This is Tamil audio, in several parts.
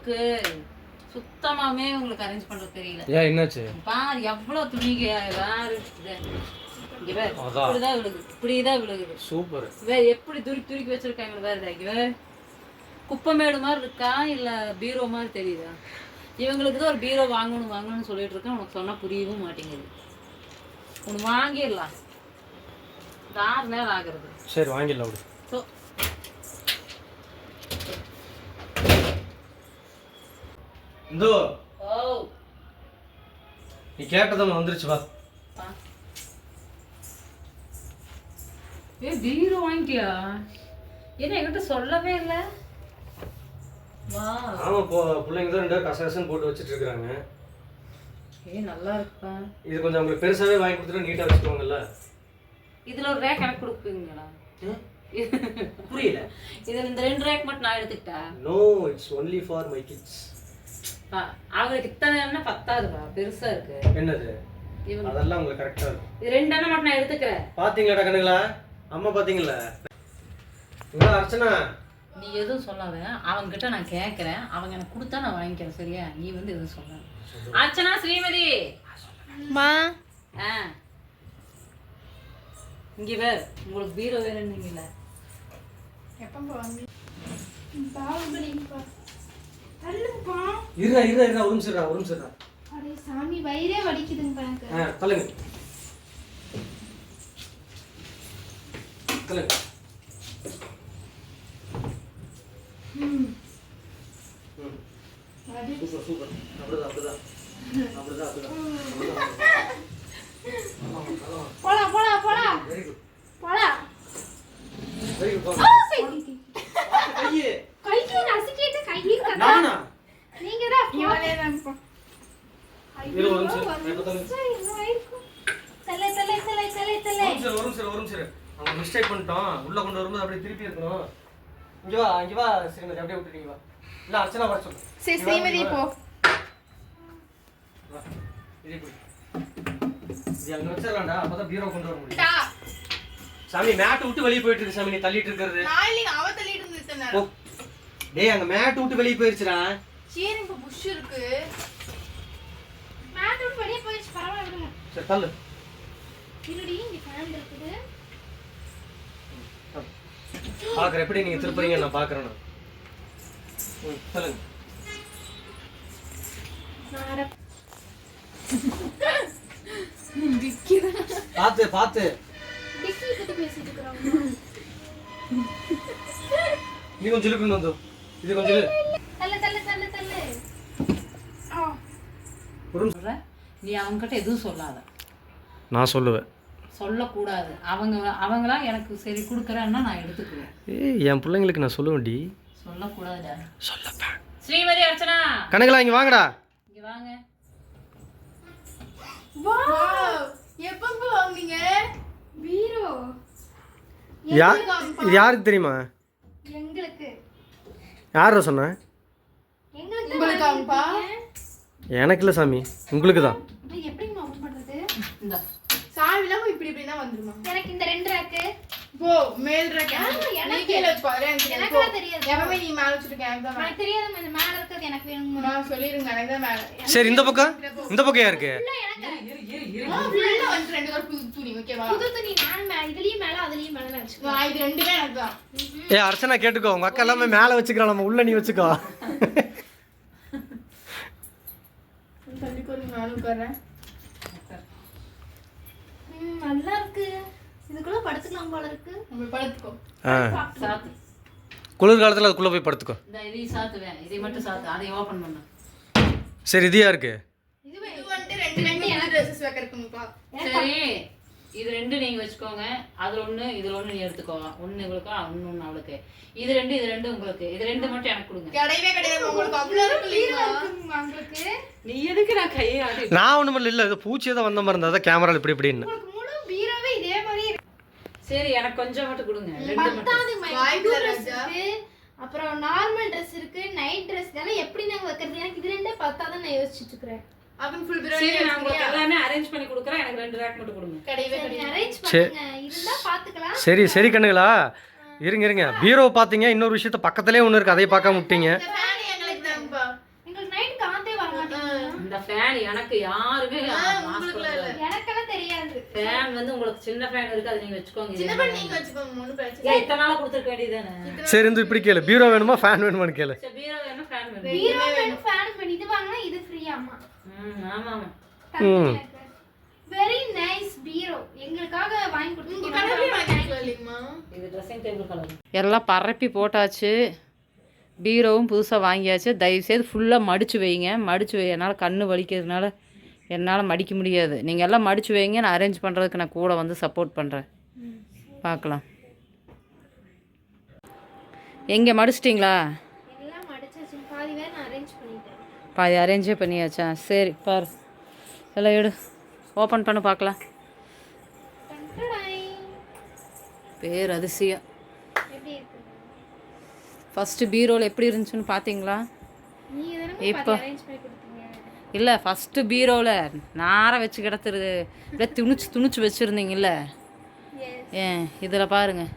உங்களுக்கு சுத்தமாவே உங்களுக்கு அரேஞ்ச் பண்றது தெரியல. ஏன் என்னாச்சு பாரு எவ்வளவு துணிங்க இப்படிதான் விழுகுது, இப்படிதான் விழுகுது. சூப்பர். வேற எப்படி துருக்கி வச்சிருக்காங்க வேற. இவ குப்பைமேடு மாதிரி இருக்கா இல்ல பீரோ மாதிரி தெரியுதா? இவங்களுக்கு தான் ஒரு பீரோ வாங்கணும்னு சொல்லிட்டு இருக்கேன். உனக்கு சொன்னா புரியவும் மாட்டேங்குது. உனக்கு வாங்கிடலாம், 6 நேரம் ஆகுறது. சரி வாங்கிடலாம் விடு. இந்தோ நீ கேட்டதும் வந்துருச்சு வா. பீரோ வாங்கிட்டியா? என்ன என்கிட்ட சொல்லவே இல்லை. ஆமா பிள்ளைங்க தான் 2 கசகசன்னு போட்டு வச்சிட்டு இருக்காங்க. நல்லா இருக்குப்பா. இது கொஞ்சம் உங்களுக்கு பெருசாவே வாங்கி கொடுத்துட்டு நீட்டா வச்சுக்கோங்கல்ல. இதுல ஒரு ரேக் எனக்கு கொடுப்பீங்களா? புரியல. இதுல இந்த 2 ரேக் மட்டும் நான் எடுத்துக்கிட்டா? No, it's only for my kids. அவங்களுக்கு இத்தனை பத்தாதுப்பா, பெருசா இருக்கு. என்னது? அதெல்லாம் உங்களுக்கு கரெக்டா இருக்கும். இது 2 எண்ணம் மட்டும் நான் எடுத்துக்கிறேன். பாத்தீங்களாடா கண்ணுங்களா? அம்மா பாத்தீங்களா? இங்க அர்ச்சனா நீ எதுவும் சொல்லாத. அவங்க கிட்ட நான் கேட்கறேன், அவங்க எனக்கு கொடுத்தா நான் வாங்கிக்கிறேன். சரியா? நீ வந்து எதுவும் சொல்லாத. அர்ச்சனா, ஸ்ரீமதி மா இங்க வேற உங்களுக்கு பீரோ வேணும்னீங்கல்ல. எப்ப வாங்கி பாவுபலிப்பா தள்ளுப்பா. இருடா ஒரு நிமிஷம். அடே சாமி வயிறே வலிக்குதுங்க எனக்கு. தள்ளுங்க. சூப்பர். அப்படிதான். போடா. Very good. போடா. கையை நசுக்கிட்டு கையை கதா. நீங்க தான் இவனே தான் போ. ஐயோ ஒரு நிமிஷம். தலை. ஒரு நிமிஷம். அவங்க மிஸ்டேக் பண்ணிட்டோம். உள்ள கொண்டு வரும்போது அப்படியே திருப்பி இருக்கணும். இங்க வா ஸ்ரீமதி, அப்படியே விட்டுட்டீங்க வா. இல்ல அர்ச்சனா வர சொல்லு. சரி ஸ்ரீமதி போ. வா. இது அங்க வச்சிரலாம்டா, அப்பதான் பீரோ கொண்டு வர முடியும். சாமி மேட் விட்டு வெளிய போயிட்டு இருக்கு சாமி, நீ தள்ளிட்டு இருக்கறது. நான் இல்ல, அவ தள்ளிட்டு இருந்தேன். போ. டேய் அங்க மேட் விட்டு வெளிய போயிருச்சுடா. சீரிங் இப்ப புஷ் இருக்கு. மேட் விட்டு வெளிய போயிச்சு, பரவாயில்லை விடுங்க. சரி தள்ளு. இருடி, இங்க ஃபேன் இருக்குது. பாக்குற எப்படி நீங்க திருப்பறீங்க நான் பாக்குறேன். சொல்லுங்க. பாத்து டிக்கி பத்தி பேசிட்டு இருக்கறாங்க. நீ கொஞ்சம் இழுக்கணும் வந்து. இது கொஞ்சம் இழு. தள்ள. நீ அவங்க கிட்ட எதுவும் சொல்லாத. நான் சொல்லுவேன். சொல்லக்கூடாது. அவங்களா எனக்கு சரி கொடுக்குறேன்னா நான் எடுத்துக்குவேன். என் பிள்ளைங்களுக்கு நான் சொல்லுவேன்டி. சொல்லக்கூடாதுடா. சொல்லப்பா. ஸ்ரீமதி, அர்ச்சனா கனகலா இங்க வாங்கடா. இங்க வாங்க. வாவ், எப்பங்க வாங்குனீங்க பீரோ? இது யாருக்கு தெரியுமா? எங்களுக்கு. யாரா சொன்ன? உங்களுக்கு அம்பா. எனக்கு இல்ல சாமி, உங்களுக்கு தான். எப்படிங்க ஓபன் பண்றது? இந்த சாவிலாம் இப்படி தான் வந்துருமா? எனக்கு இந்த 2 ரேக் போ, மேல் ரேக் எனக்கு கீழ வச்சு பாரு. எனக்கு தெரியாது. எப்பவே நீ மேல வச்சிருக்க. எனக்கு தெரியாது. இந்த மேல இருக்குது எனக்கு வேணும். நான் சொல்லிருங்க, எனக்கு தான் மேல. சரி இந்த பக்கம் யாருக்கு? ஃபுல்லா வந்து 2 கலர் புது துணி. ஓகேவா? புது துணி நான் இதுலயும் மேல அதுலயும் மேல வச்சுக்கோ. இது ரெண்டுமே எனக்கு தான். அர்ச்சனா கேட்டுக்கோ, உங்க அக்கா எல்லாமே மேல வச்சுக்கறா, நம்ம உள்ள நீ வச்சுக்கோ. தள்ளிக்கோ, நான் உட்கார்றேன். நல்லா இருக்கு. இதுக்குள்ள படுத்துக்கலாம் போல இருக்கு. நம்ம படுத்துக்கோ. சாத்து. குளிர் காலத்துல அதுக்குள்ள போய் படுத்துக்கோ. இந்த இதை சாத்துவேன். இதை மட்டும் சாத்து. அதை ஓபன் பண்ணு. சரி இது யாருக்கு? இது வந்து 2 எனக்கு Dresses வைக்கிறதுக்குப்பா. சரி இது 2 நீங்க வச்சுக்கோங்க. அதுல ஒண்ணு இதுல ஒண்ணு நீ எடுத்துக்கோ. ஒண்ணு இவளுக்கு, ஒண்ணு அவளுக்கு. இது 2 உங்களுக்கு. இது 2 மட்டும் எனக்கு கொடுங்க. கிடையவே உங்களுக்கு அவ்வளவு இருக்கு உங்களுக்கு. நீ எதுக்கு நான் கையை ஆடி? நான் ஒண்ணும் இல்ல, இது பூச்சி ஏதோ வந்த மாதிரி இருந்தா கேமரால இப்படின்னு. உங்களுக்கு முழு பீரோவே இதே மாதிரி இருக்கு. சரி எனக்கு கொஞ்சம் மட்டும் கொடுங்க. 2 மட்டும். அப்புறம் நார்மல் Dress இருக்கு, நைட் Dress இதெல்லாம் எப்படி நாங்க வைக்கிறது? எனக்கு இது 2 பத்தாதான் நான் யோசிச்சிட்டு இருக்கேன். அப்ப ஃபுல் பீரோ நான் உங்களுக்கு எல்லாமே அரேஞ்ச் பண்ணி கொடுக்குறேன். எனக்கு 2 ரேக் மட்டும் கொடுங்க. கிடையவே அரேஞ்ச் பண்ணுங்க. இருந்தா பாத்துக்கலாம். சரி கண்ணுங்களா, இருங்க. பீரோ பாத்தீங்க, இன்னொரு விஷயத்த பக்கத்துலயே ஒண்ணு இருக்கு, அதை பார்க்காம விட்டீங்க. இந்த ஃபேன் எங்களுக்கு தான்ப்பா. இந்த ஃபேன் எனக்கு யாருமே எனக்கெல்லாம் தெரியாது. ஃபேன் வந்து உங்களுக்கு சின்ன ஃபேன் இருக்கு, அது நீங்க வச்சுக்கோங்க. சின்ன ஃபேன் நீங்க வச்சுக்கோங்க, ஒண்ணும் பிரச்சனை இல்ல. இத்தனை நாளா கொடுத்துருக்க வேண்டியதானே. சரி இந்த இப்படி கேளு, பீரோ வேணுமா ஃபேன் வேணுமான்னு கேளு. சரி பீரோ வேணும், ஃபேன் வேணும். பீரோ வேணும், ஃபேன் வேணும். இது வாங்குனா இது ஃப்ரீ அம்மா. ஆமா ஆமா. வெரி நைஸ் பீரோ. எங்களுக்காக வாங்கி கொடுத்தீங்க. கலரே வாங்கிக்கலாம் இல்லையா? இது ட்ரெஸ்ஸிங் டேபிள் கலர். எல்லாம் பரப்பி போட்டாச்சு. பீரோவும் புதுசாக வாங்கியாச்சு. தயவுசெய்து ஃபுல்லாக மடித்து வைங்க. மடித்து வை, என்னால் கண்ணு வலிக்கிறதுனால என்னால் மடிக்க முடியாது. நீங்கள் எல்லாம் மடித்து வைங்க, நான் அரேஞ்ச் பண்ணுறதுக்கு நான் கூட வந்து சப்போர்ட் பண்ணுறேன். பார்க்கலாம். எங்கே மடிச்சிட்டிங்களா? பாதி அரேஞ்சே பண்ணியாச்சா? சரி பாரு, எல்லாம் எடு, ஓப்பன் பண்ணி பார்க்கலாம். பேர் அதிசயம். ஃபஸ்ட்டு பீரோவில் எப்படி இருந்துச்சுன்னு பார்த்தீங்களா? இப்போ இல்லை, ஃபஸ்ட்டு பீரோவில் நாரை வச்சு கிடத்துருது, அப்படியே துணிச்சு வச்சுருந்தீங்கல்ல. ஏன் இதில் பாருங்கள்,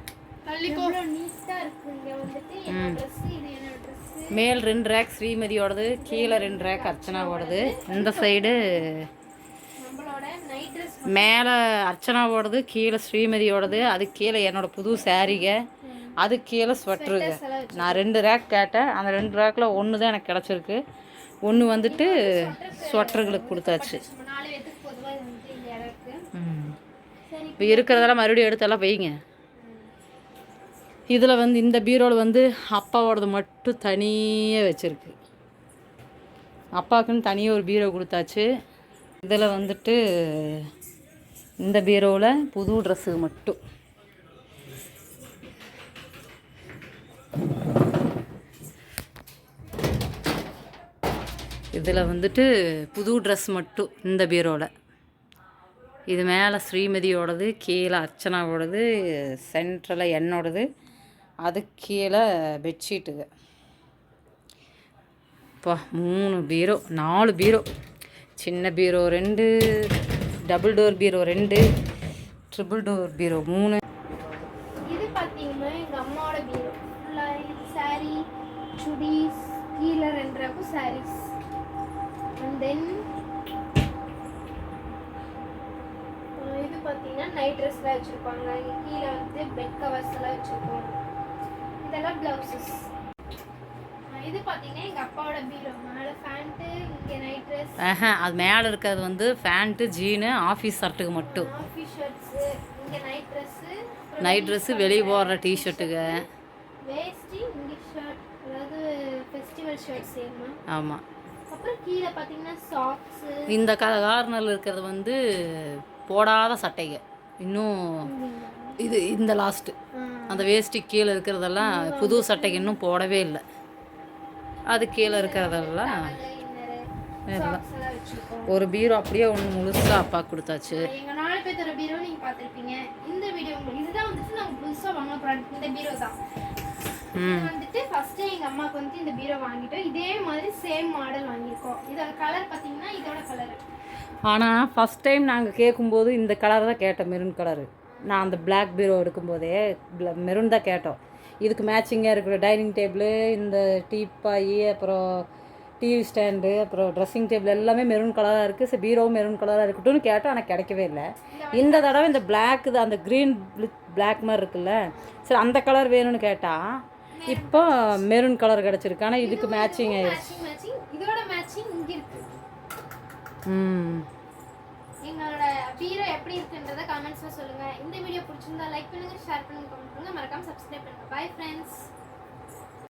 மேல் 2 ரேக் ஸ்ரீமதியோடது, கீழே 2 ரேக் அர்ச்சனாவோடது. இந்த சைடு மேலே அர்ச்சனாவோடது, கீழே ஸ்ரீமதியோடது, அது கீழே என்னோடய புது சாரீங்க, அது கீழே ஸ்வெட்டருங்க. நான் 2 ரேக் கேட்டேன், அந்த 2 ரேக்கில் ஒன்று தான் எனக்கு கிடச்சிருக்கு. ஒன்று வந்துட்டு ஸ்வெட்டர்களுக்கு கொடுத்தாச்சு. இப்போ இருக்கிறதெல்லாம் மறுபடியும் எடுத்தெல்லாம் வைங்க. இதில் வந்து இந்த பீரோவில் வந்து அப்பாவோடது மட்டும் தனியாக வச்சுருக்கு. அப்பாவுக்குன்னு தனியாக ஒரு பீரோ கொடுத்தாச்சு. இதில் வந்துட்டு இந்த பீரோவில் புது ட்ரெஸ்ஸு மட்டும். இதில் வந்துட்டு புது ட்ரெஸ் மட்டும் இந்த பீரோவில். இது மேலே ஸ்ரீமதியோடது, கீழே அர்ச்சனாவோடது, சென்ட்ரலில் என்னோடது, அது கீழே பெட்ஷீட்டுங்க. இப்போ 3 பீரோ, 4 பீரோ. சின்ன பீரோ 2, டபுள் டோர் பீரோ 2, ட்ரிபிள் டோர் பீரோ 3. இது பார்த்தீங்கன்னா எங்கள் அம்மாவோட பீரோ. சாரி, சுடிஸ், கீழே 2 ரகம் சாரீஸ். அண்ட் தென் இது பார்த்தீங்கன்னா நைட் ட்ரெஸ்லாம் வச்சுருப்பாங்க. இங்கே கீழே வந்து பெட் கவர்ஸ் எல்லாம் வச்சுருக்கோம். இதெல்லாம் ப்ளவுசஸ். இது பார்த்தீங்கன்னா எங்கள் அப்பாவோட பீரோ. மேலே ஃபேண்ட்டு, இங்கே நைட் ட்ரெஸ். அது மேலே இருக்கிறது வந்து ஃபேண்ட்டு, ஜீனு, ஆஃபீஸ் ஷர்ட்டுக்கு மட்டும். ஆஃபீஸ் ஷர்ட்ஸு, இங்கே நைட் ட்ரெஸ்ஸு, நைட் ட்ரெஸ்ஸு, வெளியே போடுற டிஷர்ட்டுங்க, வேஸ்டி, இங்கே ஷர்ட், அதாவது ஃபெஸ்டிவல் ஷர்ட் சேமா. ஆமாம். அப்புறம் கீழே பார்த்தீங்கன்னா சாக்ஸு. இந்த கார்னரில் இருக்கிறது வந்து போடாத சட்டைங்க. இன்னும் இது இந்த லாஸ்ட்டு அந்த வேஸ்டி கீழே இருக்கிறதெல்லாம் புது சட்டைக்கு இன்னும் போடவே இல்லை. அது கீழே இருக்கிறதெல்லாம் ஒரு பீரோ அப்படியே ஒன்று முழுசாக அப்பா கொடுத்தாச்சு. எங்கள் 4 பேர்த்தோட பீரோ நீங்கள் பார்த்துருப்பீங்க. இந்த வீடியோ உங்களுக்கு இதுதான் வந்துட்டு நாங்கள் புதுசாக வாங்க போகிறோம். இந்த பீரோ தான் வந்துட்டு ஃபஸ்ட்டு எங்கள் அம்மாவுக்கு வந்து இந்த பீரோ வாங்கிட்டோம். இதே மாதிரி சேம் மாடல் வாங்கியிருக்கோம். இதோட கலர் பார்த்தீங்கன்னா இதோட கலரு. ஆனால் ஃபஸ்ட் டைம் நாங்கள் கேட்கும்போது இந்த கலர் தான் கேட்டோம், மெரூன் கலரு. நான் அந்த பிளாக் பீரோ எடுக்கும்போதே மெரூன் தான் கேட்டோம். இதுக்கு மேட்சிங்காக இருக்கிற டைனிங் டேபிள், இந்த டீப்பாயி, அப்புறம் டிவி ஸ்டாண்டு, அப்புறம் ட்ரெஸ்ஸிங் டேபிள் எல்லாமே மெரூன் கலராக இருக்குது. சரி பீரோவும் மெரூன் கலராக இருக்கட்டும்னு கேட்டோம். ஆனால் கிடைக்கவே இல்லை. இந்த தடவை இந்த பிளாக், அந்த க்ரீன் பிளாக் மாதிரி இருக்குல்ல, சரி அந்த கலர் வேணும்னு கேட்டால் இப்போ மெரூன் கலர் கிடச்சிருக்கு. ஆனால் இதுக்கு மேட்சிங் ஆயிடுச்சு. இதோட மேட்சிங் இங்கே இருக்குது. எங்களோட பீரோ எப்படி இருக்குன்றதை கமெண்ட்ஸில் சொல்லுங்கள். இந்த வீடியோ பிடிச்சிருந்தா லைக் பண்ணுங்கள், ஷேர் பண்ணுங்கள், கமெண்ட் பண்ணுங்கள், மறக்காமல் சப்ஸ்கிரைப் பண்ணுங்கள். Bye friends.